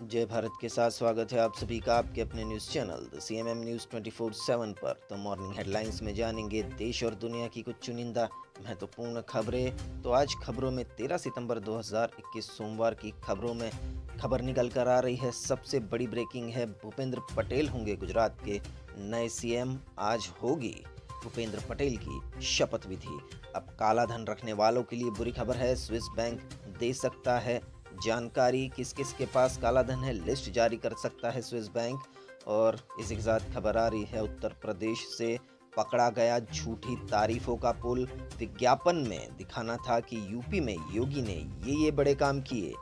जय भारत के साथ स्वागत है आप सभी का आपके अपने news channel the CMM news 24/7 पर। तो मॉर्निंग हेडलाइंस में जानेंगे देश और दुनिया की कुछ चुनिंदा महत्वपूर्ण खबरें। तो आज खबरों में 13 सितंबर 2021 सोमवार की खबरों में खबर निकल कर आ रही है। सबसे बड़ी ब्रेकिंग है, भूपेंद्र पटेल होंगे गुजरात के नए CM। आज होगी भूपेंद्र पटेल की शपथ विधि। अब काला धन रखने वालों के लिए बुरी खबर है, स्विस बैंक दे सकता है जानकारी किस किस के पास काला धन है, लिस्ट जारी कर सकता है स्विस बैंक। और इसी के साथ खबर आ रही है, उत्तर प्रदेश से पकड़ा गया झूठी तारीफों का पुल। विज्ञापन में दिखाना था कि यूपी में योगी ने ये बड़े काम किए,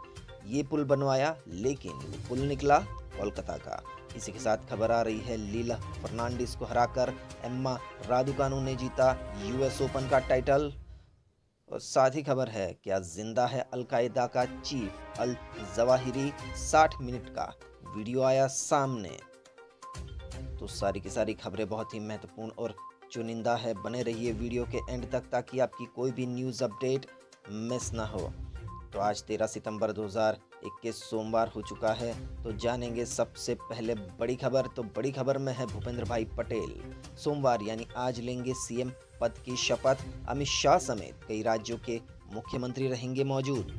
ये पुल बनवाया, लेकिन वो पुल निकला कोलकाता का। इसी के साथ खबर आ रही है, लीला फर्नांडिस को हराकर एम्मा रादुकानु ने जीता US ओपन का टाइटल। और साथ ही खबर है, क्या जिंदा है अलकायदा का चीफ अल जवाहिरी। 60 मिनट का वीडियो आया सामने। तो सारी की सारी खबरें बहुत ही महत्वपूर्ण और चुनिंदा है। बने रहिए वीडियो के एंड तक ताकि आपकी कोई भी न्यूज़ अपडेट मिस ना हो। तो आज 13 सितंबर 2021 सोमवार हो चुका है। तो जानेंगे सबसे पहले बड़ी खबर। तो बड़ी खबर में है, भूपेंद्र भाई पटेल सोमवार यानी आज लेंगे CM पद की शपथ। अमित शाह समेत कई राज्यों के मुख्यमंत्री रहेंगे मौजूद।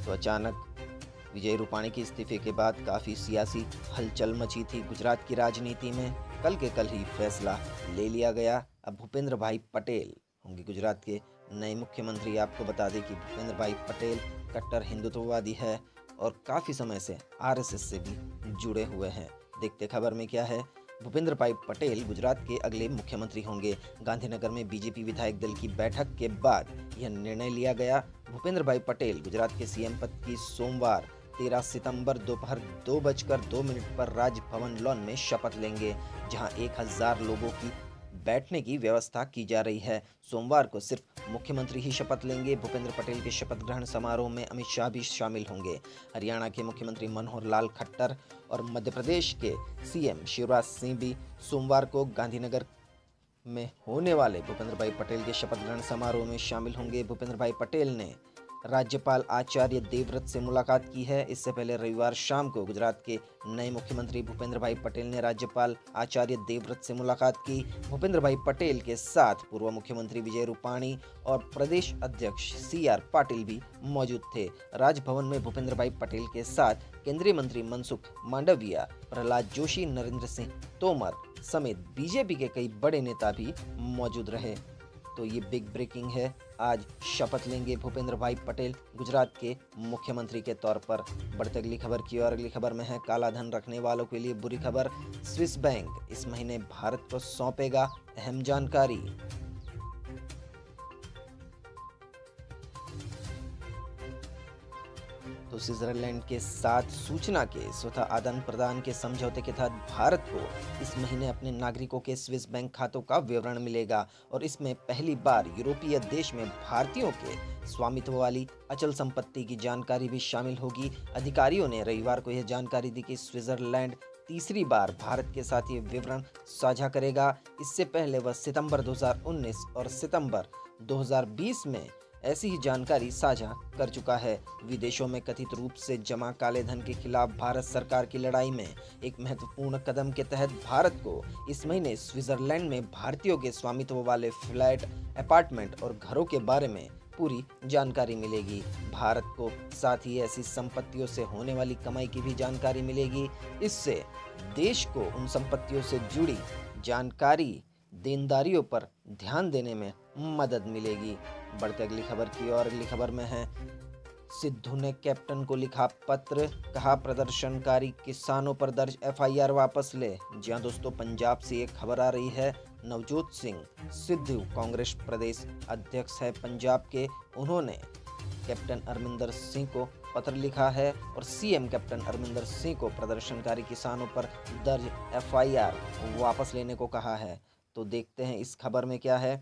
तो अचानक विजय रूपाणी के इस्तीफे के बाद काफ़ी सियासी हलचल मची थी गुजरात की राजनीति में। कल के कल ही फैसला ले लिया गया। अब भूपेंद्र भाई पटेल होंगे गुजरात के नए मुख्यमंत्री। आपको बता दें कि भूपेंद्र भाई पटेल कट्टर हिंदुत्ववादी है और काफ़ी समय से RSS से भी जुड़े हुए हैं। देखते खबर में क्या है। भूपेंद्र भाई पटेल गुजरात के अगले मुख्यमंत्री होंगे। गांधीनगर में BJP विधायक दल की बैठक के बाद यह निर्णय लिया गया। भूपेंद्र भाई पटेल गुजरात के CM पद की सोमवार 13 सितंबर दोपहर 2:02 पर राजभवन लॉन में शपथ लेंगे, जहां 1000 लोगों की बैठने की व्यवस्था की जा रही है। सोमवार को सिर्फ मुख्यमंत्री ही शपथ लेंगे। भूपेंद्र पटेल के शपथ ग्रहण समारोह में अमित शाह भी शामिल होंगे। हरियाणा के मुख्यमंत्री मनोहर लाल खट्टर और मध्य प्रदेश के CM शिवराज सिंह भी सोमवार को गांधीनगर में होने वाले भूपेंद्र भाई पटेल के शपथ ग्रहण समारोह में शामिल होंगे। भूपेंद्र भाई पटेल ने राज्यपाल आचार्य देवव्रत से मुलाकात की है। इससे पहले रविवार शाम को गुजरात के नए मुख्यमंत्री भूपेंद्र भाई पटेल ने राज्यपाल आचार्य देवव्रत से मुलाकात की। भूपेंद्र भाई पटेल के साथ पूर्व मुख्यमंत्री विजय रूपाणी और प्रदेश अध्यक्ष CR पाटिल भी मौजूद थे। राजभवन में भूपेंद्र भाई पटेल के साथ केंद्रीय मंत्री मनसुख मांडविया, प्रहलाद जोशी, नरेंद्र सिंह तोमर समेत BJP के कई बड़े नेता भी मौजूद रहे। तो ये बिग ब्रेकिंग है, आज शपथ लेंगे भूपेंद्र भाई पटेल गुजरात के मुख्यमंत्री के तौर पर। बढ़ते अगली खबर की और। अगली खबर में है, काला धन रखने वालों के लिए बुरी खबर। स्विस बैंक इस महीने भारत को सौंपेगा अहम जानकारी। तो स्विट्जरलैंड के साथ सूचना के स्वतः आदान प्रदान के समझौते के तहत भारत को इस महीने अपने नागरिकों के स्विस बैंक खातों का विवरण मिलेगा और इसमें पहली बार यूरोपीय देश में भारतीयों के स्वामित्व वाली अचल संपत्ति की जानकारी भी शामिल होगी। अधिकारियों ने रविवार को यह जानकारी दी कि स्विट्जरलैंड तीसरी बार भारत के साथ ये विवरण साझा करेगा। इससे पहले वह सितंबर 2019 और सितंबर 2020 में ऐसी ही जानकारी साझा कर चुका है। विदेशों में कथित रूप से जमा काले धन के खिलाफ भारत सरकार की लड़ाई में एक महत्वपूर्ण कदम के तहत भारत को इस महीने स्विट्जरलैंड में भारतीयों के स्वामित्व वाले फ्लैट, अपार्टमेंट और घरों के बारे में पूरी जानकारी मिलेगी। भारत को साथ ही ऐसी संपत्तियों से होने वाली कमाई की भी जानकारी मिलेगी। इससे देश को उन संपत्तियों से जुड़ी जानकारी, देनदारियों पर ध्यान देने में मदद मिलेगी। बढ़ते अगली खबर की और। अगली खबर में है, सिद्धू ने कैप्टन को लिखा पत्र, कहा प्रदर्शनकारी किसानों पर दर्ज FIR वापस ले। जी हाँ दोस्तों, पंजाब से एक खबर आ रही है। नवजोत सिंह सिद्धू कांग्रेस प्रदेश अध्यक्ष है पंजाब के। उन्होंने कैप्टन अमरिंदर सिंह को पत्र लिखा है और CM कैप्टन अमरिंदर सिंह को प्रदर्शनकारी किसानों पर दर्ज FIR वापस लेने को कहा है। तो देखते हैं इस खबर में क्या है।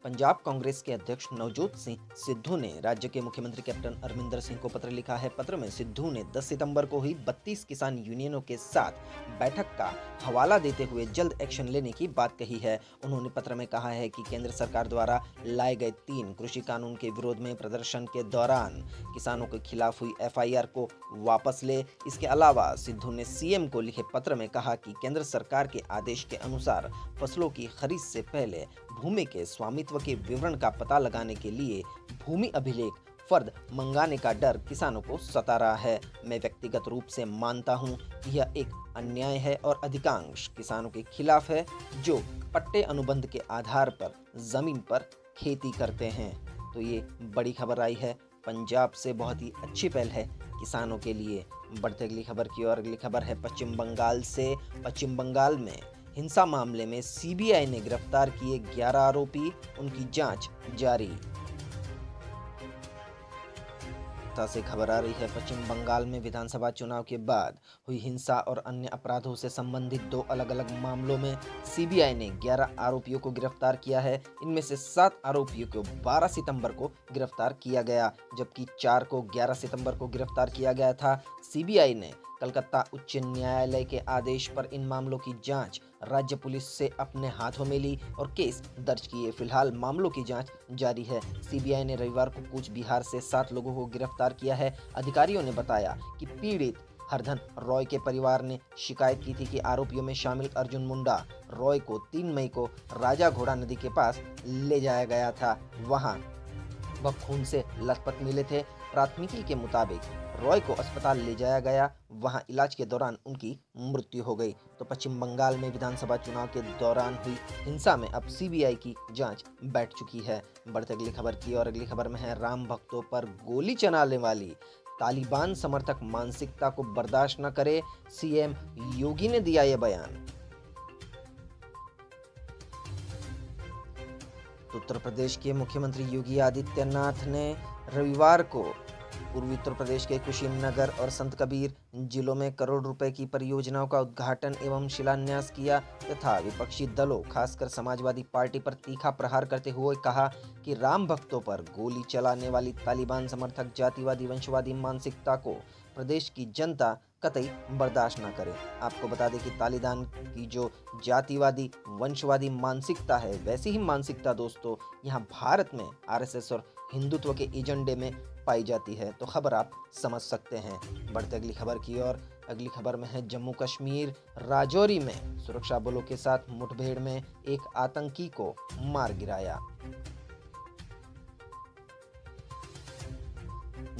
पंजाब कांग्रेस के अध्यक्ष नवजोत सिंह सिद्धू ने राज्य के मुख्यमंत्री कैप्टन अमरिंदर सिंह को पत्र लिखा है। पत्र में सिद्धू ने 10 सितंबर को हुई 32 किसान यूनियनों के साथ बैठक का हवाला देते हुए जल्द एक्शन लेने की बात कही है। उन्होंने पत्र में कहा है कि केंद्र सरकार द्वारा लाए गए 3 कृषि कानून के विरोध में प्रदर्शन के दौरान किसानों के खिलाफ हुई एफआईआर को वापस ले। इसके अलावा सिद्धू ने सीएम को लिखे पत्र में कहा कि केंद्र सरकार के आदेश के अनुसार फसलों की खरीद से पहले भूमि के स्वामित्व के विवरण का पता लगाने के लिए भूमि अभिलेख फर्द मंगाने का डर किसानों को सता रहा है। मैं व्यक्तिगत रूप से मानता हूं कि यह एक अन्याय है और अधिकांश किसानों के खिलाफ है जो पट्टे अनुबंध के आधार पर जमीन पर खेती करते हैं। तो ये बड़ी खबर आई है पंजाब से, बहुत ही अच्छी पहल है किसानों के लिए। बढ़ते अगली खबर की ओर। अगली खबर है पश्चिम बंगाल से। पश्चिम बंगाल में हिंसा मामले में सीबीआई ने गिरफ्तार किए 11 आरोपी, उनकी जांच जारी। से खबर आ रही है पश्चिम बंगाल में विधानसभा चुनाव के बाद हुई हिंसा और अन्य अपराधों से संबंधित 2 अलग-अलग मामलों में सीबीआई ने 11 आरोपियों को गिरफ्तार किया है। इनमें से 7 आरोपियों को 12 सितंबर को गिरफ्तार किया गया, जबकि 4 को 11 सितंबर को गिरफ्तार किया गया था। सीबीआई ने कलकत्ता उच्च न्यायालय के आदेश पर इन मामलों की जांच राज्य पुलिस से अपने हाथों में ली और केस दर्ज किए। फिलहाल मामलों की जांच जारी है। सीबीआई ने रविवार को कूच बिहार से 7 लोगों को गिरफ्तार किया है। अधिकारियों ने बताया कि पीड़ित हरधन रॉय के परिवार ने शिकायत की थी कि आरोपियों में शामिल अर्जुन मुंडा रॉय को 3 मई को राजा घोड़ा नदी के पास ले जाया गया था। वहां वह खून से लथपथ मिले थे। प्राथमिकी के मुताबिक रॉय को अस्पताल ले जाया गया, वहां इलाज के दौरान उनकी मृत्यु हो गई। तो पश्चिम बंगाल में विधानसभा चुनाव के दौरान हुई हिंसा में अब सीबीआई की जांच बैठ चुकी है। बढ़ते अगली खबर की और। अगली खबर में है राम भक्तों पर गोली चलाने वाली तालिबान समर्थक मानसिकता को बर्दाश्त न करे, सीएम योगी ने दिया यह बयान। उत्तर प्रदेश के मुख्यमंत्री योगी आदित्यनाथ ने रविवार को पूर्वी उत्तर प्रदेश के कुशीनगर और संत कबीर जिलों में करोड़ रुपए की परियोजनाओं का उद्घाटन एवं शिलान्यास किया तथा विपक्षी दलों खासकर समाजवादी पार्टी पर तीखा प्रहार करते हुए कहा कि राम भक्तों पर गोली चलाने वाली तालिबान समर्थक जातिवादी वंशवादी मानसिकता को प्रदेश की जनता कतई बर्दाश्त न करे। आपको बता दें कि तालिबान की जो जातिवादी वंशवादी मानसिकता है, वैसी ही मानसिकता दोस्तों यहाँ भारत में आरएसएस और हिंदुत्व के एजेंडे में पाई जाती है। तो खबर आप समझ सकते हैं। बढ़ते अगली खबर की ओर। अगली खबर में है जम्मू कश्मीर राजौरी में सुरक्षा बलों के साथ मुठभेड़ में एक आतंकी को मार गिराया।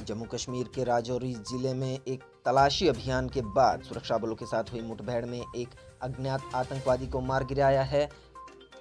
जम्मू कश्मीर के राजौरी जिले में एक तलाशी अभियान के बाद सुरक्षा बलों के साथ हुई मुठभेड़ में एक अज्ञात आतंकवादी को मार गिराया है।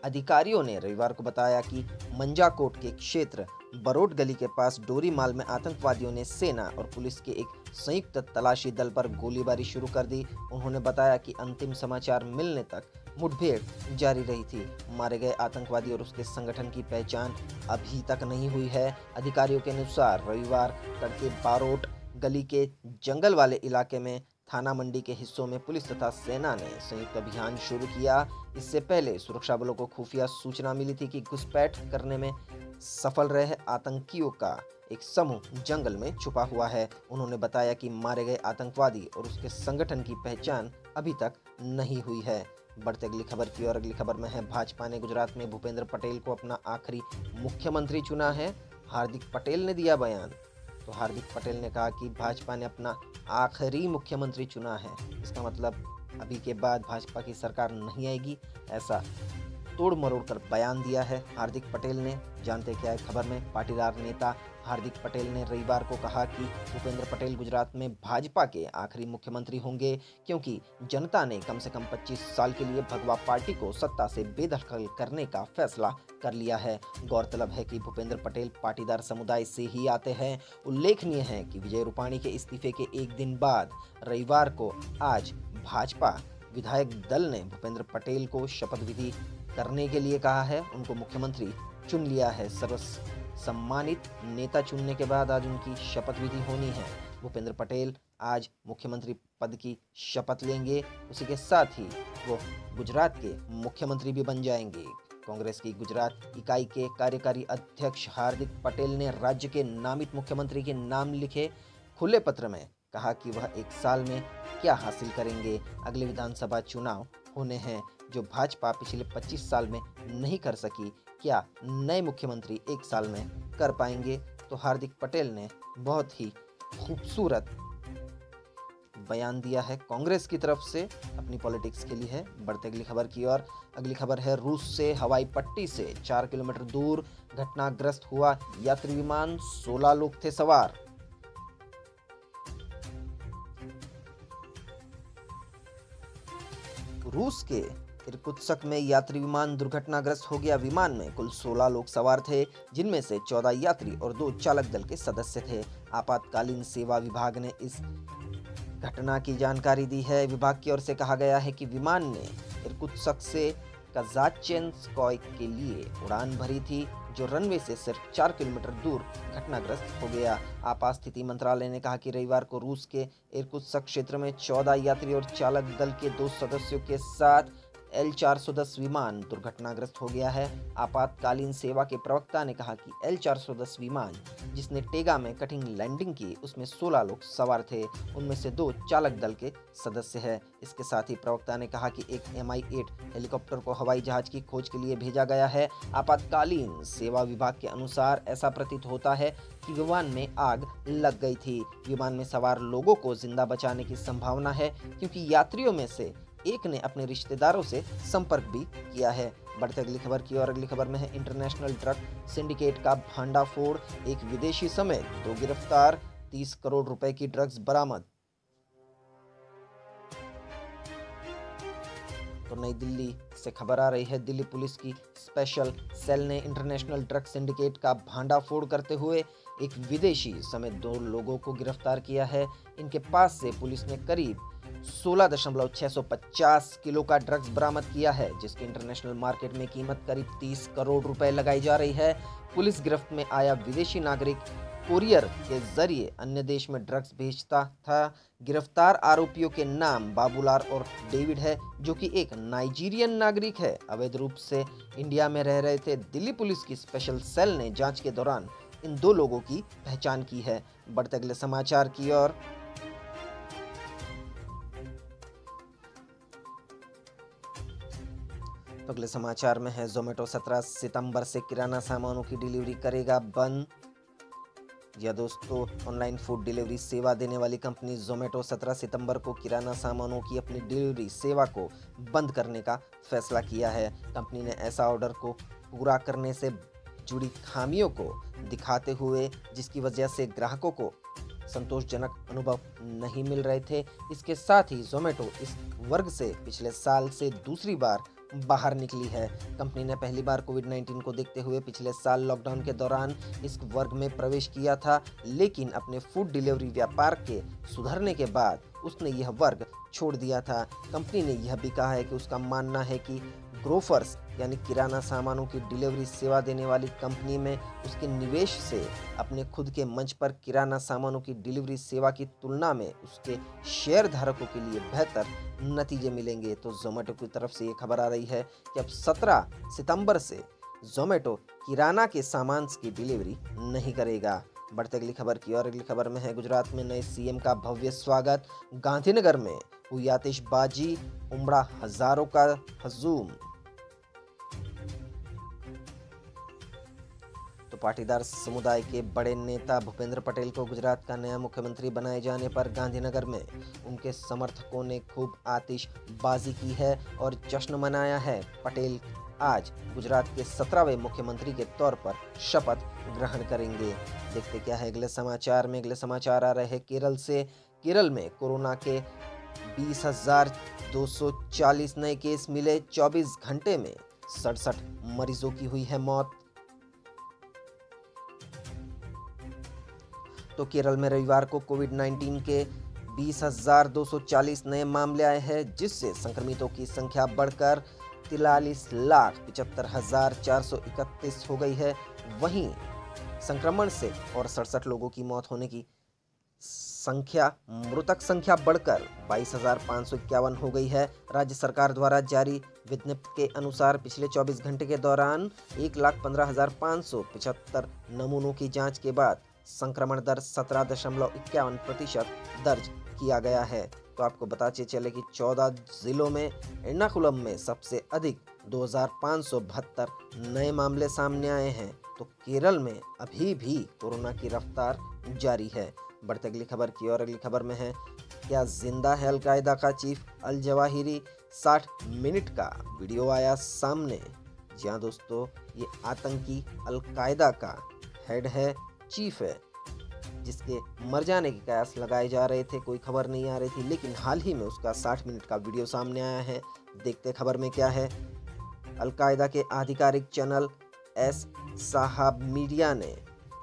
अधिकारियों ने रविवार को बताया कि मंजाकोट के क्षेत्र बरोड गली के पास डोरी माल में आतंकवादियों ने सेना और पुलिस के एक संयुक्त तलाशी दल पर गोलीबारी शुरू कर दी। उन्होंने बताया कि अंतिम समाचार मिलने तक मुठभेड़ जारी रही थी। मारे गए आतंकवादी और उसके संगठन की पहचान अभी तक नहीं हुई है। अधिकारियों के अनुसार रविवार तड़के बारोट गली के जंगल वाले इलाके में थाना मंडी के हिस्सों में पुलिस तथा सेना ने संयुक्त अभियान शुरू किया। इससे पहले सुरक्षा बलों को खुफिया सूचना मिली थी कि घुसपैठ करने में सफल रहे आतंकियों का एक समूह जंगल में छुपा हुआ है। उन्होंने बताया कि मारे गए आतंकवादी और उसके संगठन की पहचान अभी तक नहीं हुई है। बढ़ते अगली खबर की और। अगली खबर में है भाजपा ने गुजरात में भूपेंद्र पटेल को अपना आखिरी मुख्यमंत्री चुना है। हार्दिक पटेल ने दिया बयान। तो हार्दिक पटेल ने कहा कि भाजपा ने अपना आखिरी मुख्यमंत्री चुना है। इसका मतलब अभी के बाद भाजपा की सरकार नहीं आएगी, ऐसा तोड़ मरोड़ कर बयान दिया है हार्दिक पटेल ने। जानते क्या है खबर में। पाटीदार नेता हार्दिक पटेल ने रविवार को कहा कि भूपेंद्र पटेल गुजरात में भाजपा के आखिरी मुख्यमंत्री होंगे क्योंकि जनता ने कम से कम 25 साल के लिए भगवा पार्टी को सत्ता से बेदखल करने का फैसला कर लिया है। गौरतलब है कि भूपेंद्र पटेल पाटीदार समुदाय से ही आते हैं। उल्लेखनीय है कि विजय रूपाणी के इस्तीफे के एक दिन बाद रविवार को आज भाजपा विधायक दल ने भूपेंद्र पटेल को शपथ विधि करने के लिए कहा है। उनको मुख्यमंत्री चुन लिया है। सर्वसम्मानित नेता चुनने के बाद आज उनकी शपथ विधि होनी है। भूपेंद्र पटेल आज मुख्यमंत्री पद की शपथ लेंगे। उसी के साथ ही वो गुजरात के मुख्यमंत्री भी बन जाएंगे। कांग्रेस की गुजरात इकाई के कार्यकारी अध्यक्ष हार्दिक पटेल ने राज्य के नामित मुख्यमंत्री के नाम लिखे खुले पत्र में कहा कि वह एक साल में क्या हासिल करेंगे। अगले विधानसभा चुनाव होने हैं जो भाजपा पिछले 25 साल में नहीं कर सकी, क्या नए मुख्यमंत्री एक साल में कर पाएंगे। तो हार्दिक पटेल ने बहुत ही खूबसूरत बयान दिया है कांग्रेस की तरफ से अपनी पॉलिटिक्स के लिए। बढ़ते अगली खबर की ओर। अगली खबर है रूस से हवाई पट्टी से 4 किलोमीटर दूर घटनाग्रस्त हुआ यात्री विमान, 16 लोग थे सवार। रूस के इरकुत्स्क में यात्री विमान दुर्घटनाग्रस्त हो गया। विमान में कुल 16 लोग सवार थे, जिनमें से 14 यात्री और 2 चालक दल के सदस्य थे। आपातकालीन सेवा विभाग ने इस घटना की जानकारी दी है। विभाग की ओर से कहा गया है कि विमान ने इरकुत्स्क से कजाचेंस्कोय के लिए उड़ान भरी थी, जो रनवे से सिर्फ 4 किलोमीटर दूर घटनाग्रस्त हो गया। आपात स्थिति मंत्रालय ने कहा कि रविवार को रूस के इरकुत्स्क क्षेत्र में 14 यात्री और चालक दल के 2 सदस्यों के साथ L410 विमान दुर्घटनाग्रस्त हो गया है। आपातकालीन सेवा के प्रवक्ता ने कहा कि L410 विमान जिसने टेगा में कठिन लैंडिंग की, उसमें 16 लोग सवार थे, उनमें से 2 चालक दल के सदस्य हैं। इसके साथ ही प्रवक्ता ने कहा कि एक Mi-8 हेलीकॉप्टर को हवाई जहाज की खोज के लिए भेजा गया है। आपातकालीन सेवा विभाग के अनुसार ऐसा प्रतीत होता है कि विमान में आग लग गई थी। विमान में सवार लोगों को जिंदा बचाने की संभावना है, क्योंकि यात्रियों में से एक ने अपने रिश्तेदारों से संपर्क भी किया है। बढ़ते अगली खबर की ओर। अगली खबर में है इंटरनेशनल ड्रग सिंडिकेट का भांडाफोड़, एक विदेशी समेत 2 गिरफ्तार, 30 करोड़ रुपए की ड्रग्स बरामद। तो नई दिल्ली से खबर आ रही है। दिल्ली पुलिस की स्पेशल सेल ने इंटरनेशनल ड्रग सिंडिकेट का भांडाफोड़ करते हुए एक विदेशी समेत 2 लोगों को गिरफ्तार किया है। इनके पास से पुलिस ने करीब 16,650 किलो का ड्रग्स बरामद किया है, जिसकी इंटरनेशनल मार्केट में कीमत करीब 30 करोड़ रुपए लगाई जा रही है। पुलिस गिरफ्त में आया विदेशी नागरिक कोरियर के जरिए अन्य देश में ड्रग्स भेजता था। गिरफ्तार आरोपियों के नाम बाबूलाल और डेविड है, जो कि एक नाइजीरियन नागरिक है, अवैध रूप से इंडिया में रह रहे थे। दिल्ली पुलिस की स्पेशल सेल ने जांच के दौरान इन 2 लोगों की पहचान की है। बढ़ते अगले समाचार की ओर। तो अगले समाचार में है जोमेटो 17 सितंबर से किराना सामानों की डिलीवरी करेगा बंद। या दोस्तों, ऑनलाइन फूड डिलीवरी सेवा देने वाली कंपनी जोमेटो 17 सितंबर को किराना सामानों की अपनी डिलीवरी सेवा को बंद करने का फैसला किया है। कंपनी ने ऐसा ऑर्डर को पूरा करने से जुड़ी खामियों को दिखाते हुए, जिसकी वजह से ग्राहकों को संतोषजनक अनुभव नहीं मिल रहे थे। इसके साथ ही जोमेटो इस वर्ग से पिछले साल से दूसरी बार बाहर निकली है। कंपनी ने पहली बार कोविड-19 को देखते हुए पिछले साल लॉकडाउन के दौरान इस वर्ग में प्रवेश किया था, लेकिन अपने फूड डिलीवरी व्यापार के सुधरने के बाद उसने यह वर्ग छोड़ दिया था। कंपनी ने यह भी कहा है कि उसका मानना है कि ग्रोफर्स यानी किराना सामानों की डिलीवरी सेवा देने वाली कंपनी में उसके निवेश से अपने खुद के मंच पर किराना सामानों की डिलीवरी सेवा की तुलना में उसके शेयर धारकों के लिए बेहतर नतीजे मिलेंगे। तो जोमेटो की तरफ से ये खबर आ रही है कि अब 17 सितंबर से जोमेटो किराना के सामान की डिलीवरी नहीं करेगा। बढ़ते अगली खबर की और। अगली खबर में है गुजरात में नए सीएम का भव्य स्वागत, गांधीनगर में हुई आतिशबाजी, उमड़ा हजारों का हजूम। तो पाटीदार समुदाय के बड़े नेता भूपेंद्र पटेल को गुजरात का नया मुख्यमंत्री बनाए जाने पर गांधीनगर में उनके समर्थकों ने खूब आतिशबाजी की है और जश्न मनाया है। पटेल आज गुजरात के 17वें मुख्यमंत्री के तौर पर शपथ ग्रहण करेंगे। देखते क्या है अगले समाचार में। अगले समाचार आ रहे हैं केरल से। केरल में कोरोना के 20,240 नए केस मिले। 24 घंटे में 67 मरीजों की हुई है मौत। तो केरल में रविवार को कोविड-19 के 20,240 नए मामले आए हैं, जिससे संक्रमितों की संख्या बढ़कर 43,75,431 हो गई है। वहीं संक्रमण से और 67 लोगों की मौत होने की मृतक संख्या बढ़कर 22,551 हो गई है। राज्य सरकार द्वारा जारी विज्ञप्ति के अनुसार पिछले 24 घंटे के दौरान 1,15,575 नमूनों की जांच के बाद संक्रमण दर 17.51% दर्ज किया गया है। तो आपको बताते चले कि 14 जिलों में एर्नाकुलम में सबसे अधिक 2,572 नए मामले सामने आए हैं। तो केरल में अभी भी कोरोना की रफ्तार जारी है। बढ़ते अगली खबर की और अगली खबर में है, क्या जिंदा है अलकायदा का चीफ अल जवाहिरी? 60 मिनट का वीडियो आया सामने। जी हाँ दोस्तों, ये आतंकी अलकायदा का हेड है, चीफ है, जिसके मर जाने के कयास लगाए जा रहे थे, कोई खबर नहीं आ रही थी, लेकिन हाल ही में उसका 60 मिनट का वीडियो सामने आया है। देखते खबर में क्या है। अलकायदा के आधिकारिक चैनल एस साहब मीडिया ने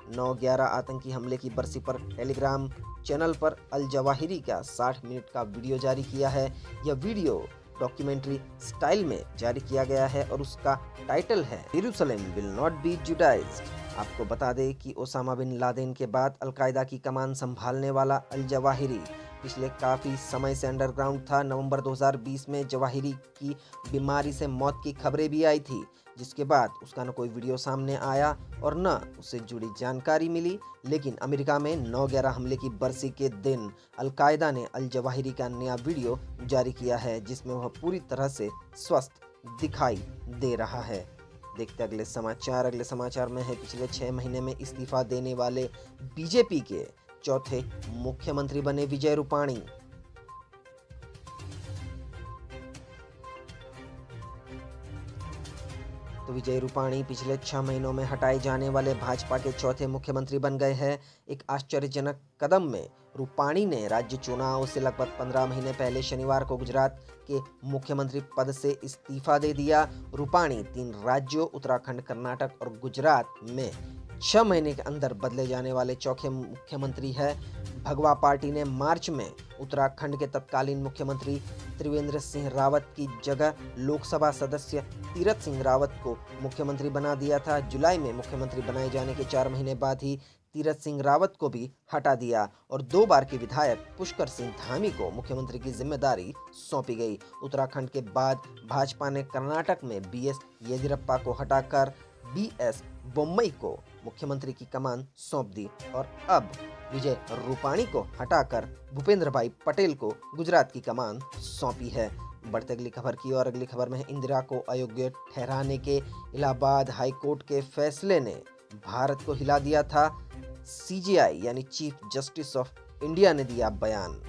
9/11 आतंकी हमले की बरसी पर टेलीग्राम चैनल पर अल जवाहिरी का 60 मिनट का वीडियो जारी किया है। यह वीडियो डॉक्यूमेंट्री स्टाइल में जारी किया गया है और उसका टाइटल है यरूशलेम विल नॉट बी जुडाइज्ड। आपको बता दें कि ओसामा बिन लादेन के बाद अलकायदा की कमान संभालने वाला अल जवाहिरी पिछले काफ़ी समय से अंडरग्राउंड था। नवंबर 2020 में जवाहिरी की बीमारी से मौत की खबरें भी आई थी, जिसके बाद उसका न कोई वीडियो सामने आया और न उससे जुड़ी जानकारी मिली। लेकिन अमेरिका में 9/11 हमले की बरसी के दिन अलकायदा ने अल जवाहिरी का नया वीडियो जारी किया है, जिसमें वह पूरी तरह से स्वस्थ दिखाई दे रहा है। देखते अगले समाचार। अगले समाचार में है, पिछले 6 महीने में इस्तीफा देने वाले बीजेपी के चौथे मुख्यमंत्री बने विजय रूपाणी। तो विजय रूपाणी पिछले 6 महीनों में हटाए जाने वाले भाजपा के चौथे मुख्यमंत्री बन गए हैं। एक आश्चर्यजनक कदम में रूपाणी ने राज्य चुनाव से लगभग 15 महीने पहले शनिवार को गुजरात के मुख्यमंत्री पद से इस्तीफा दे दिया। रूपाणी 3 राज्यों उत्तराखंड, कर्नाटक और गुजरात में 6 महीने के अंदर बदले जाने वाले चौथे मुख्यमंत्री है। भगवा पार्टी ने मार्च में उत्तराखंड के तत्कालीन मुख्यमंत्री त्रिवेंद्र सिंह रावत की जगह लोकसभा सदस्य तीरथ सिंह रावत को मुख्यमंत्री बना दिया था। जुलाई में मुख्यमंत्री बनाए जाने के 4 महीने बाद ही तीरथ सिंह रावत को भी हटा दिया और 2 बार के विधायक पुष्कर सिंह धामी को मुख्यमंत्री की जिम्मेदारी सौंपी गई। उत्तराखंड के बाद भाजपा ने कर्नाटक में बीएस येदियुरप्पा को हटाकर बीएस बोम्मई को मुख्यमंत्री की कमान सौंप दी और अब विजय रूपाणी को हटाकर भूपेंद्र भाई पटेल को गुजरात की कमान सौंपी है। बढ़ते अगली खबर की और अगली खबर में है, इंदिरा को अयोग्य ठहराने के इलाहाबाद हाई कोर्ट के फैसले ने भारत को हिला दिया था। सीजेआई यानी चीफ जस्टिस ऑफ इंडिया ने दिया बयान।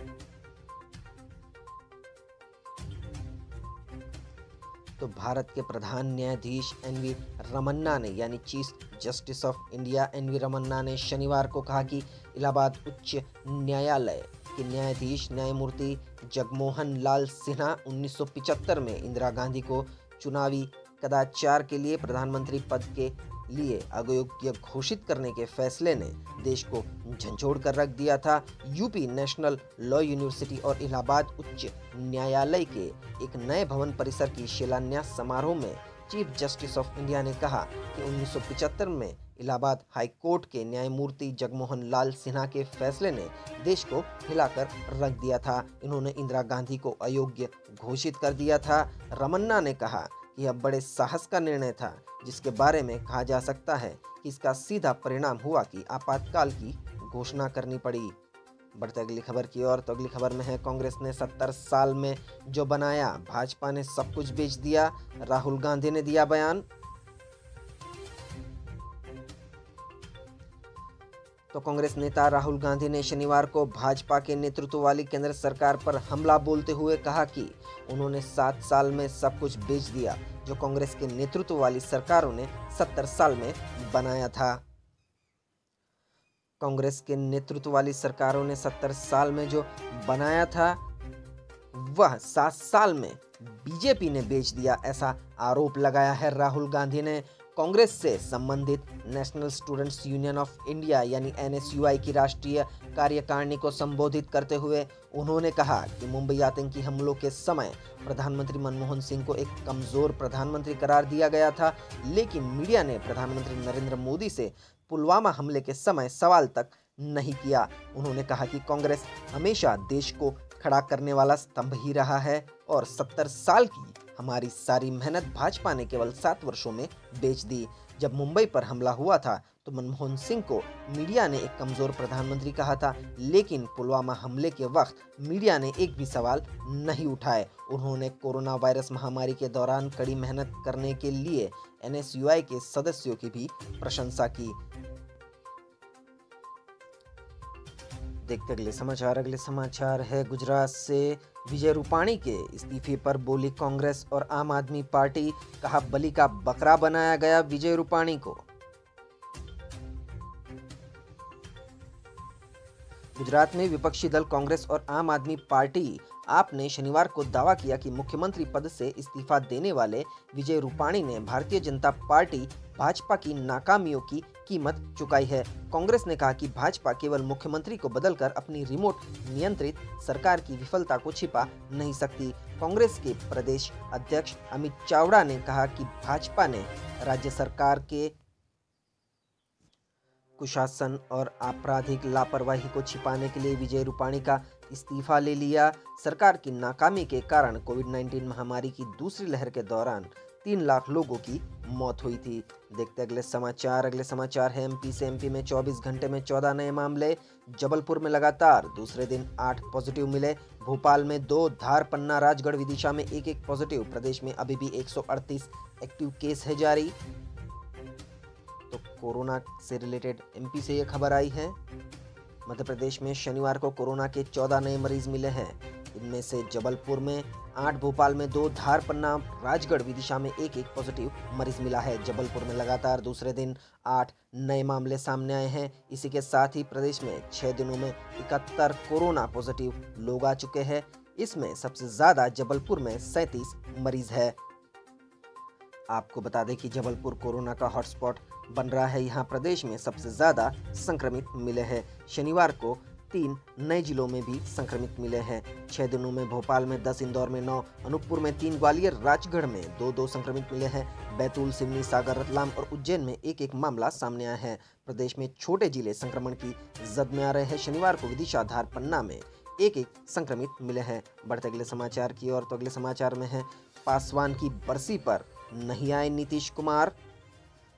तो भारत के प्रधान न्यायाधीश एनवी रमन्ना ने यानी chief justice of India NV Ramana ने शनिवार को कहा कि इलाहाबाद उच्च न्यायालय के न्यायाधीश न्यायमूर्ति जगमोहन लाल सिन्हा 1975 में इंदिरा गांधी को चुनावी कदाचार के लिए प्रधानमंत्री पद के लिए अयोग्य घोषित करने के फैसले ने देश को झंझोड़ कर रख दिया था। यूपी नेशनल लॉ यूनिवर्सिटी और इलाहाबाद उच्च न्यायालय के एक नए भवन परिसर की शिलान्यास समारोह में चीफ जस्टिस ऑफ इंडिया ने कहा कि 1975 में इलाहाबाद हाई कोर्ट के न्यायमूर्ति जगमोहन लाल सिन्हा के फैसले ने देश को हिलाकर रख दिया था। इन्होंने इंदिरा गांधी को अयोग्य घोषित कर दिया था। रमन्ना ने कहा कि यह बड़े साहस का निर्णय था, जिसके बारे में कहा जा सकता है कि इसका सीधा परिणाम हुआ कि आपातकाल की घोषणा करनी पड़ी। बढ़ते अगली खबर की ओर। तो अगली खबर में है, कांग्रेस ने 70 साल में जो बनाया भाजपा ने सब कुछ बेच दिया, राहुल गांधी ने दिया बयान। तो कांग्रेस नेता राहुल गांधी ने शनिवार को भाजपा के नेतृत्व वाली केंद्र सरकार पर हमला बोलते हुए कहा कि उन्होंने 7 साल में सब कुछ बेच दिया जो कांग्रेस के नेतृत्व वाली सरकारों ने 70 साल में बनाया था। कांग्रेस के नेतृत्व वाली सरकारों ने 70 साल में जो बनाया था वह 7 साल में बीजेपी ने बेच दिया, ऐसा आरोप लगाया है। राहुल गांधी ने कांग्रेस से संबंधित national students union of India यानी एनएसयूआई की राष्ट्रीय कार्यकारिणी को संबोधित करते हुए उन्होंने कहा कि मुंबई आतंकी हमलों के समय प्रधानमंत्री मनमोहन सिंह को एक कमजोर प्रधानमंत्री करार दिया गया था, लेकिन मीडिया ने प्रधानमंत्री नरेंद्र मोदी से पुलवामा हमले के समय सवाल तक नहीं किया। उन्होंने कहा कि कांग्रेस हमेशा देश को खड़ा करने वाला स्तंभ ही रहा है और 70 साल की हमारी सारी मेहनत भाजपा ने केवल 7 वर्षों में बेच दी। जब मुंबई पर हमला हुआ था तो मनमोहन सिंह को मीडिया ने एक कमजोर प्रधानमंत्री कहा था, लेकिन पुलवामा हमले के वक्त मीडिया ने एक भी सवाल नहीं उठाए। उन्होंने कोरोना वायरस महामारी के दौरान कड़ी मेहनत करने के लिए एनएसयूआई के सदस्यों की भी प्रशंसा की। देखते अगले समाचार है गुजरात से। विजय रूपाणी के इस्तीफे पर बोली कांग्रेस और आम आदमी पार्टी, कहा बलि का बकरा बनाया गया विजय रूपाणी को। गुजरात में विपक्षी दल कांग्रेस और आम आदमी पार्टी आप ने शनिवार को दावा किया कि मुख्यमंत्री पद से इस्तीफा देने वाले विजय रूपाणी ने भारतीय जनता पार्टी भाजपा की नाकामियों की कीमत चुकाई है। कांग्रेस ने कहा कि भाजपा केवल मुख्यमंत्री को बदलकर अपनी रिमोट नियंत्रित सरकार की विफलता को छिपा नहीं सकती। कांग्रेस के प्रदेश अध्यक्ष अमित चावड़ा ने कहा कि भाजपा ने राज्य सरकार के कुशासन और आपराधिक लापरवाही को छिपाने के लिए विजय रूपाणी का इस्तीफा ले लिया। सरकार की नाकामी के कारण कोविड-19 महामारी की दूसरी लहर के दौरान 3 लाख लोगों की मौत हुई थी। देखते अगले समाचार है एमपी से। एमपी में 24 घंटे में 14 नए मामले। जबलपुर में लगातार दूसरे दिन 8 पॉजिटिव मिले। भोपाल में 2, धार, पन्ना, राजगढ़, विदिशा में 1-1 पॉजिटिव। प्रदेश में अभी भी 138 एक्टिव केस है जारी। तो कोरोना से रिलेटेड एमपी से ये खबर आई है। मध्य प्रदेश में शनिवार को कोरोना के 14 नए मरीज मिले हैं। इनमें से जबलपुर में 8, भोपाल में 2, धार, पन्ना, राजगढ़, विदिशा में 1-1 पॉजिटिव मरीज मिला है। जबलपुर में लगातार दूसरे दिन 8 नए मामले सामने आए हैं। इसी के साथ ही प्रदेश में 6 दिनों में 71 कोरोना पॉजिटिव लोग आ चुके हैं। इसमें सबसे ज्यादा जबलपुर में 37 मरीज है। आपको बता दें कि जबलपुर कोरोना का हॉटस्पॉट बन रहा है। यहाँ प्रदेश में सबसे ज्यादा संक्रमित मिले हैं। शनिवार को 3 नए जिलों में भी संक्रमित मिले हैं। 6 दिनों में भोपाल में 10, इंदौर में 9, अनूपपुर में 3, ग्वालियर, राजगढ़ में 2-2 संक्रमित मिले हैं। बैतूल, सिवनी, सागर, रतलाम और उज्जैन में 1-1 मामला सामने आया है। प्रदेश में छोटे जिले संक्रमण की जद में आ रहे हैं। शनिवार को विदिशा, धार, पन्ना में 1-1 संक्रमित मिले हैं। बढ़ते अगले समाचार की ओर। तो अगले समाचार में है पासवान की बरसी पर नहीं आए नीतीश कुमार।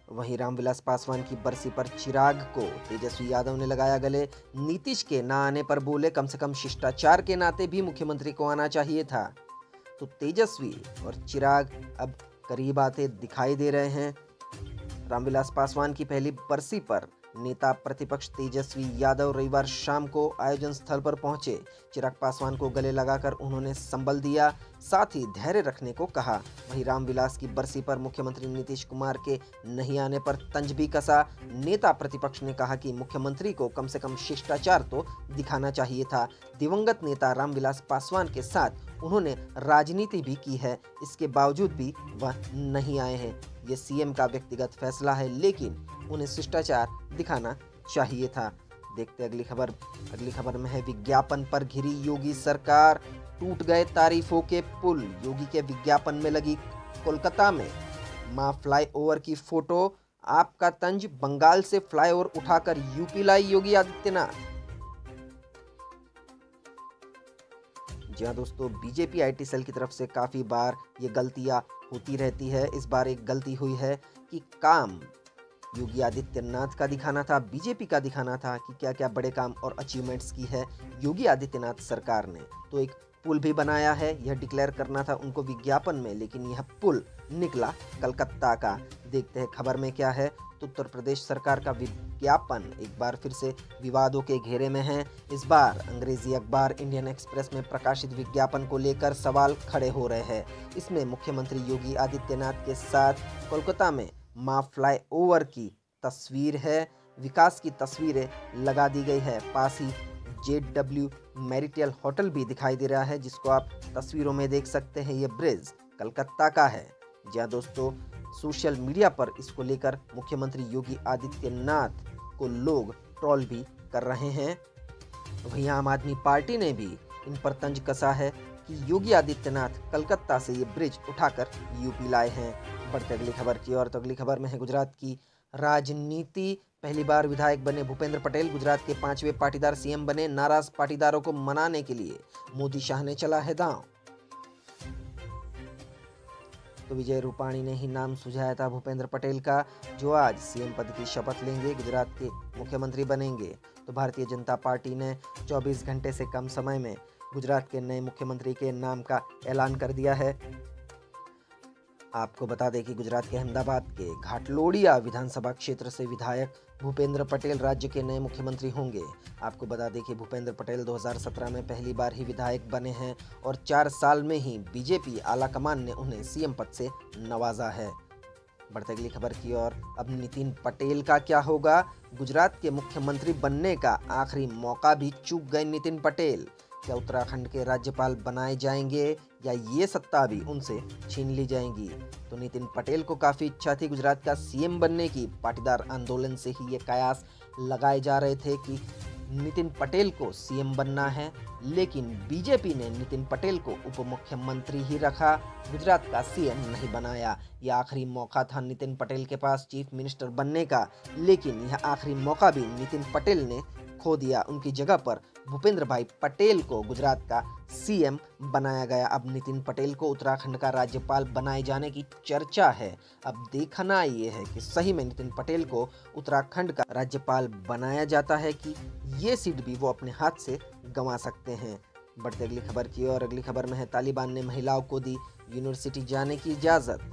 वहीं रामविलास पासवान की बरसी पर चिराग को तेजस्वी यादव ने लगाया गले। नीतीश के ना आने पर बोले कम से कम शिष्टाचार के नाते भी मुख्यमंत्री को आना चाहिए था। तो तेजस्वी और चिराग अब करीब आते दिखाई दे रहे हैं। रामविलास पासवान की पहली बरसी पर नेता प्रतिपक्ष तेजस्वी यादव रविवार शाम को आयोजन स्थल पर पहुंचे। चिराग पासवान को गले लगाकर उन्होंने संबल दिया, साथ ही धैर्य रखने को कहा। वहीं रामविलास की बरसी पर मुख्यमंत्री नीतीश कुमार के नहीं आने पर तंज भी कसा। नेता प्रतिपक्ष ने कहा कि मुख्यमंत्री को कम से कम शिष्टाचार तो दिखाना चाहिए था। दिवंगत नेता रामविलास पासवान के साथ उन्होंने राजनीति भी की है, इसके बावजूद भी वह नहीं आए हैं। ये सीएम का व्यक्तिगत फैसला है, लेकिन उन्हें शिष्टाचार दिखाना चाहिए था। देखते अगली खबर में है विज्ञापन पर घिरी योगी सरकार, टूट गए तारीफों के पुल। योगी के विज्ञापन में लगी कोलकाता में मां फ्लाईओवर की फोटो। आपका तंज, बंगाल से फ्लाईओवर उठाकर यूपी लाई योगी आदित्यनाथ। जी हाँ दोस्तों, बीजेपी आईटी सेल की तरफ से काफी बार ये गलतियां होती रहती है। इस बार एक गलती हुई है कि काम योगी आदित्यनाथ का दिखाना था, बीजेपी का दिखाना था कि क्या क्या बड़े काम और अचीवमेंट्स की है योगी आदित्यनाथ सरकार ने। तो एक पुल भी बनाया है, यह डिक्लेयर करना था उनको विज्ञापन में, लेकिन यह पुल निकला कलकत्ता का। देखते हैं खबर में क्या है। तो उत्तर प्रदेश सरकार का विज्ञापन एक बार फिर से विवादों के घेरे में है। इस बार अंग्रेजी अखबार इंडियन एक्सप्रेस में प्रकाशित विज्ञापन को लेकर सवाल खड़े हो रहे हैं। इसमें मुख्यमंत्री योगी आदित्यनाथ के साथ कोलकाता में मां फ्लाईओवर की तस्वीर है, विकास की तस्वीरें लगा दी गई है। पास ही JW मैरिटल होटल भी दिखाई दे रहा है, जिसको आप तस्वीरों में देख सकते हैं। ये ब्रिज कलकत्ता का है। जी हाँ दोस्तों, सोशल मीडिया पर इसको लेकर मुख्यमंत्री योगी आदित्यनाथ को लोग ट्रोल भी कर रहे हैं। वहीं आम आदमी पार्टी ने भी इन पर तंज कसा है कि योगी आदित्यनाथ कलकत्ता से ये ब्रिज उठाकर यूपी लाए हैं। बढ़ते अगली खबर की ओर। तो अगली खबर में है गुजरात की राजनीति, पहली बार विधायक बने भूपेंद्र पटेल, गुजरात के 5वें पाटीदार सीएम बने। नाराज पाटीदारों को मनाने के लिए मोदी शाह ने चला है दांव। तो विजय रूपाणी ने ही नाम सुझाया था भूपेंद्र पटेल का, जो आज सीएम पद की शपथ लेंगे, गुजरात के मुख्यमंत्री बनेंगे। तो भारतीय जनता पार्टी ने 24 घंटे से कम समय में गुजरात के नए मुख्यमंत्री के नाम का ऐलान कर दिया है। आपको बता दें कि गुजरात के अहमदाबाद के घाटलोडिया विधानसभा क्षेत्र से विधायक भूपेंद्र पटेल राज्य के नए मुख्यमंत्री होंगे। आपको बता दें कि भूपेंद्र पटेल 2017 में पहली बार ही विधायक बने हैं और 4 साल में ही बीजेपी आलाकमान ने उन्हें सीएम पद से नवाजा है। बढ़ते अगली खबर की ओर। अब नितिन पटेल का क्या होगा? गुजरात के मुख्यमंत्री बनने का आखिरी मौका भी चूक गए नितिन पटेल। क्या उत्तराखंड के राज्यपाल बनाए जाएंगे या ये सत्ता भी उनसे छीन ली जाएगी? तो नितिन पटेल को काफ़ी इच्छा थी गुजरात का सीएम बनने की। पाटीदार आंदोलन से ही ये कयास लगाए जा रहे थे कि नितिन पटेल को सीएम बनना है, लेकिन बीजेपी ने नितिन पटेल को उप मुख्यमंत्री ही रखा, गुजरात का सीएम नहीं बनाया। यह आखिरी मौका था नितिन पटेल के पास चीफ मिनिस्टर बनने का, लेकिन यह आखिरी मौका भी नितिन पटेल ने खो दिया। उनकी जगह पर भूपेंद्र भाई पटेल को गुजरात का सीएम बनाया गया। अब नितिन पटेल को उत्तराखंड का राज्यपाल बनाए जाने की चर्चा है। अब देखना ये है कि सही में नितिन पटेल को उत्तराखंड का राज्यपाल बनाया जाता है कि ये सीट भी वो अपने हाथ से गंवा सकते हैं। बढ़ते अगली खबर की ओर। अगली खबर में है तालिबान ने महिलाओं को दी यूनिवर्सिटी जाने की इजाज़त।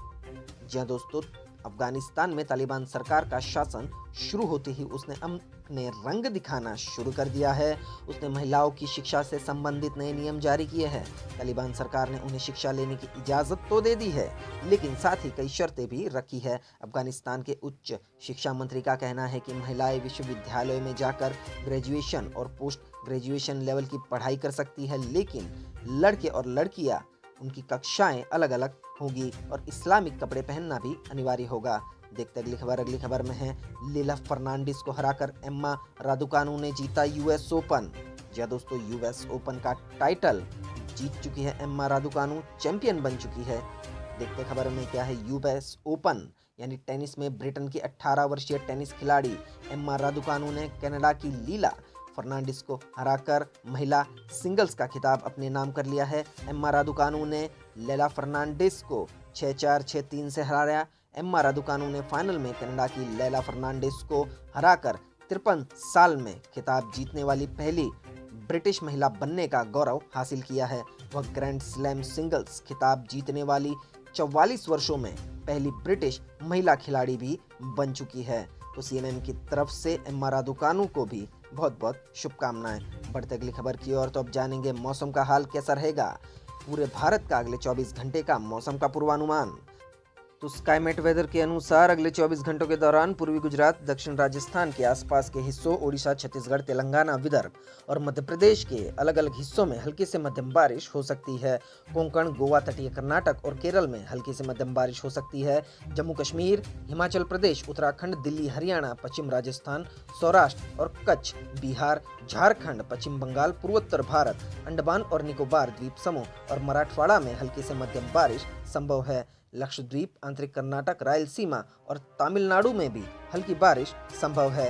जी हाँ दोस्तों, अफगानिस्तान में तालिबान सरकार का शासन शुरू होते ही उसने अपने रंग दिखाना शुरू कर दिया है। उसने महिलाओं की शिक्षा से संबंधित नए नियम जारी किए हैं। तालिबान सरकार ने उन्हें शिक्षा लेने की इजाज़त तो दे दी है, लेकिन साथ ही कई शर्तें भी रखी है। अफगानिस्तान के उच्च शिक्षा मंत्री का कहना है कि महिलाएं विश्वविद्यालयों में जाकर ग्रेजुएशन और पोस्ट ग्रेजुएशन लेवल की पढ़ाई कर सकती है, लेकिन लड़के और लड़कियां उनकी कक्षाएं अलग अलग होगी और इस्लामिक कपड़े पहनना भी अनिवार्य होगा। देखते अगली खबर। अगली खबर में है लीला फर्नांडिस को हराकर एम्मा रादुकानु ने जीता यूएस ओपन। जी दोस्तों, यूएस ओपन का टाइटल जीत चुकी है एम्मा रादुकानु, चैंपियन बन चुकी है। देखते खबर में क्या है। यूएस ओपन यानी टेनिस में ब्रिटेन की 18 वर्षीय टेनिस खिलाड़ी एम्मा रादुकानु ने कनाडा की लीला फर्नांडिस को हराकर महिला सिंगल्स का खिताब अपने नाम कर लिया है। एम्मा रादुकानु ने लीला फर्नांडिस को 6-4, 6-3 से हराया। एम्मा रादुकानु ने फाइनल में कनाडा की लीला फर्नांडिस को हराकर 53 साल में खिताब जीतने वाली पहली ब्रिटिश महिला बनने का गौरव हासिल किया है। वह ग्रैंड स्लैम सिंगल्स खिताब जीतने वाली 44 वर्षों में पहली ब्रिटिश महिला खिलाड़ी भी बन चुकी है। तो सीएनएन की तरफ से एम्मा रादुकानु को भी बहुत बहुत शुभकामनाएं। बढ़ते अगली खबर की ओर। तो अब जानेंगे मौसम का हाल कैसा रहेगा। पूरे भारत का अगले 24 घंटे का मौसम का पूर्वानुमान। तो स्काईमेट वेदर के अनुसार अगले 24 घंटों के दौरान पूर्वी गुजरात, दक्षिण राजस्थान के आसपास के हिस्सों, ओडिशा, छत्तीसगढ़, तेलंगाना, विदर्भ और मध्य प्रदेश के अलग अलग हिस्सों में हल्की से मध्यम बारिश हो सकती है। कोंकण, गोवा, तटीय कर्नाटक और केरल में हल्की से मध्यम बारिश हो सकती है। जम्मू कश्मीर, हिमाचल प्रदेश, उत्तराखंड, दिल्ली, हरियाणा, पश्चिम राजस्थान, सौराष्ट्र और कच्छ, बिहार, झारखंड, पश्चिम बंगाल, पूर्वोत्तर भारत, अंडमान और निकोबार द्वीप समूह और मराठवाड़ा में हल्की से मध्यम बारिश संभव है। लक्षद्वीप, आंतरिक कर्नाटक, रायलसीमा और तमिलनाडु में भी हल्की बारिश संभव है।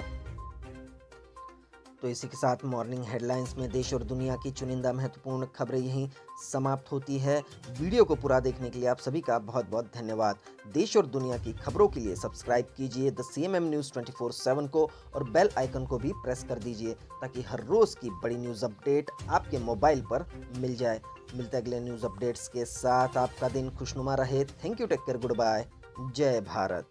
तो इसी के साथ मॉर्निंग हेडलाइंस में देश और दुनिया की चुनिंदा महत्वपूर्ण खबरें यहीं समाप्त होती है। वीडियो को पूरा देखने के लिए आप सभी का बहुत बहुत धन्यवाद। देश और दुनिया की खबरों के लिए सब्सक्राइब कीजिए द सीएमएम न्यूज़ 24/7 को और बेल आइकन को भी प्रेस कर दीजिए ताकि हर रोज़ की बड़ी न्यूज़ अपडेट आपके मोबाइल पर मिल जाए। मिलते अगले न्यूज़ अपडेट्स के साथ। आपका दिन खुशनुमा रहे। Thank you, take care, good bye, जय भारत।